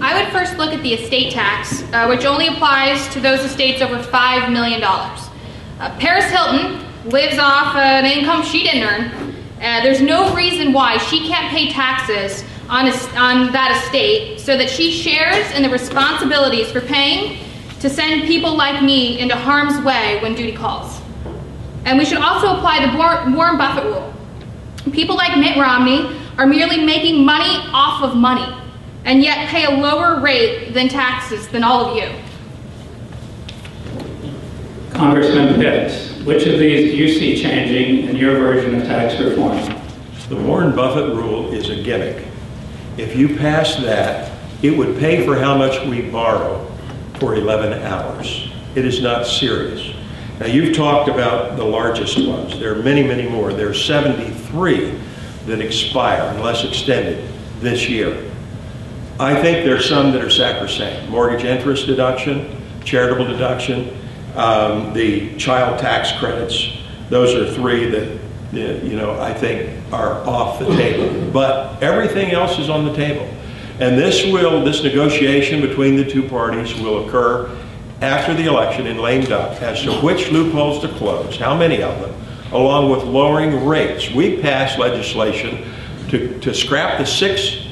I would first look at the estate tax, which only applies to those estates over $5 million. Paris Hilton lives off an income she didn't earn. There's no reason why she can't pay taxes on that estate so that she shares in the responsibilities for paying to send people like me into harm's way when duty calls. And we should also apply the Warren Buffett rule. People like Mitt Romney are merely making money off of money and yet pay a lower rate than taxes than all of you. Congressman Pitts, which of these do you see changing in your version of tax reform? The Warren Buffett rule is a gimmick. If you pass that, it would pay for how much we borrow for 11 hours. It is not serious. Now, you've talked about the largest ones. There are many, many more. There are 73 that expire unless extended this year. I think there are some that are sacrosanct. Mortgage interest deduction, charitable deduction, the child tax credits. Those are three that I think are off the table. But everything else is on the table. And this negotiation between the two parties will occur after the election in lame duck as to which loopholes to close, how many of them, along with lowering rates. We passed legislation to scrap the 6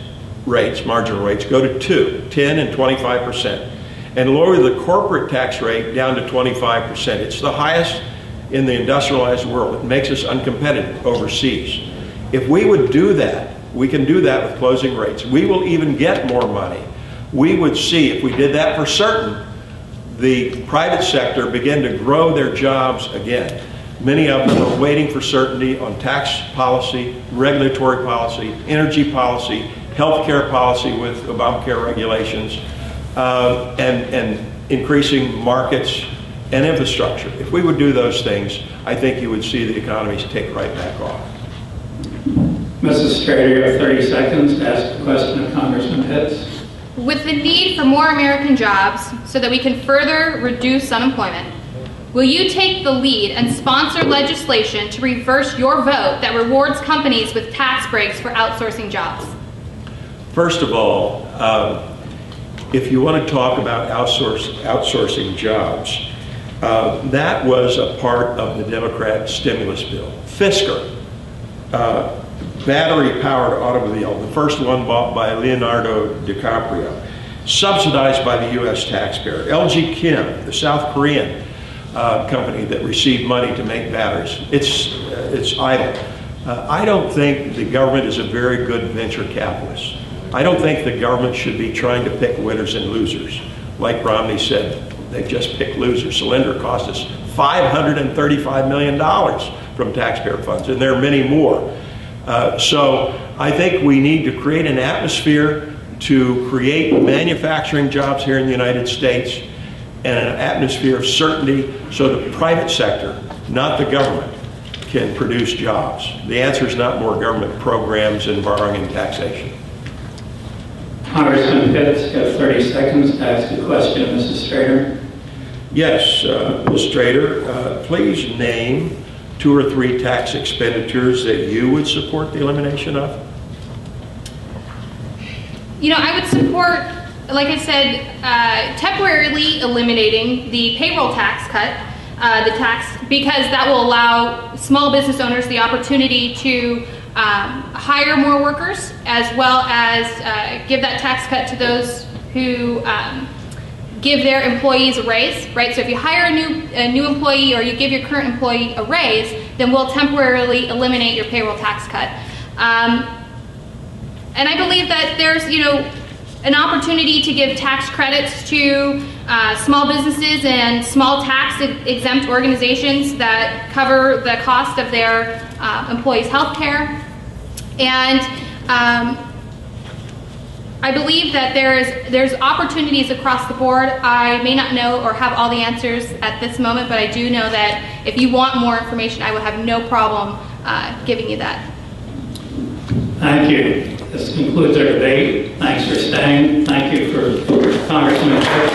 rates, marginal rates, go to 2, 10 and 25%, and lower the corporate tax rate down to 25%. It's the highest in the industrialized world. It makes us uncompetitive overseas. If we would do that, we can do that with closing rates. We will even get more money. We would see, if we did that for certain, the private sector begin to grow their jobs again. Many of them are waiting for certainty on tax policy, regulatory policy, energy policy, healthcare policy with Obamacare regulations, and increasing markets and infrastructure. If we would do those things, I think you would see the economies take right back off. Mrs. Strader, you have 30 seconds to ask a question of Congressman Pitts. With the need for more American jobs so that we can further reduce unemployment, will you take the lead and sponsor legislation to reverse your vote that rewards companies with tax breaks for outsourcing jobs? First of all, if you want to talk about outsourcing jobs, that was a part of the Democrat stimulus bill. Fisker, battery-powered automobile, the first one bought by Leonardo DiCaprio, subsidized by the U.S. taxpayer. LG Chem, the South Korean company that received money to make batteries, it's idle. I don't think the government is a very good venture capitalist. I don't think the government should be trying to pick winners and losers. Like Romney said, they just picked losers. Solyndra cost us $535 million from taxpayer funds, and there are many more. So I think we need to create an atmosphere to create manufacturing jobs here in the United States and an atmosphere of certainty so the private sector, not the government, can produce jobs. The answer is not more government programs and borrowing and taxation. Congressman Pitts, you have 30 seconds to ask a question of Mrs. Strader. Yes, Ms. Strader, please name 2 or 3 tax expenditures that you would support the elimination of. I would support, like I said, temporarily eliminating the payroll tax cut, because that will allow small business owners the opportunity to hire more workers, as well as give that tax cut to those who give their employees a raise, right? So if you hire a new employee or you give your current employee a raise, then we'll temporarily eliminate your payroll tax cut. And I believe that there's, an opportunity to give tax credits to small businesses and small tax exempt organizations that cover the cost of their employees' health care. And I believe that there's opportunities across the board. I may not know or have all the answers at this moment, but I do know that if you want more information, I would have no problem giving you that. Thank you. This concludes our debate. Thanks for staying. Thank you for Congressman Pitts.